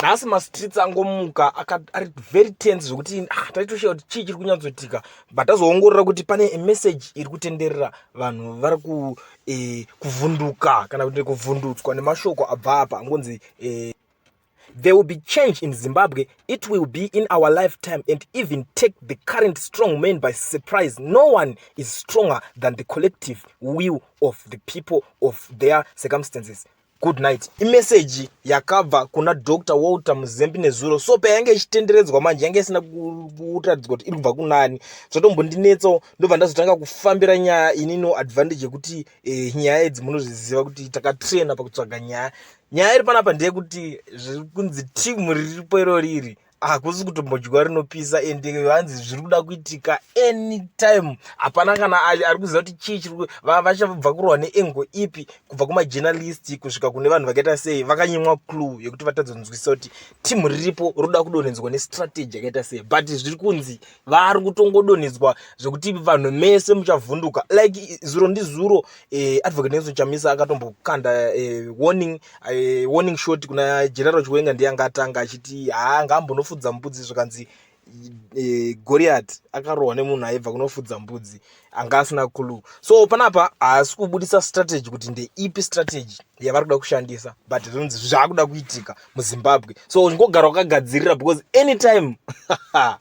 nhasi mastreets angomuka ari very tense zvokuti taitoshiya kuti chii chiri kunyatsoitika, but azoongorora kuti pane message iri kutenderera vanhu vari kuvhunduka kana kuti kuvhundutswa nemashoko abva apa angonzi there will be change in Zimbabwe. It will be in our lifetime and even take the current strong men by surprise. No one is stronger than the collective will of the people of their circumstances. Good night. Imessage yakabva kuna Dr. Walter Muzembe nezuro. So payange ichitenderedzwa manje yange isina kuratidzwa kuti iri kubva kunani. Zvatombondinetsa ndobva ndazotanga kufambira nyaya inino advantage yekuti nyaya idzi munozviziva kuti takatraina pakutsvaga nyaya. Nyaya iri panapa ndeyekuti zviri kunzi timu riripo iro riri hakusi kutombodya rinopisa ende vanzi zviri kuda kuitika anytime. Hapana kana ari kuziva kuti chii chiri vachabva kurwa neengo ipi kubva kumajournalist kusvika kune vanhu vakaita sei vakanyimwa clue yekuti vatadzonzwisa kuti timu riripo roda kudonhedzwa nestrategy yakaita sei, but zviri kunzi vari kutongodonhedzwa zvekuti vanhu mese muchavhunduka like zuro ndizuro. Advocate Nelson Chamisa akatombokanda warning shot kuna General Chiwenga ndiye anga atanga achiti ngambonofudza mbudzi zvakanzi Goliath akarohwa nemunhu aibva kunofudza mbudzi anga asina clue. So panapa haasi kubudisa strategy kuti ndeipi strategy yavari kuda kushandisa, but zvinonzi zvakuda kuitika muZimbabwe. So ngogara wakagadzirira because anytime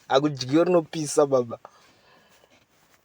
akudyiwa rinopisa baba.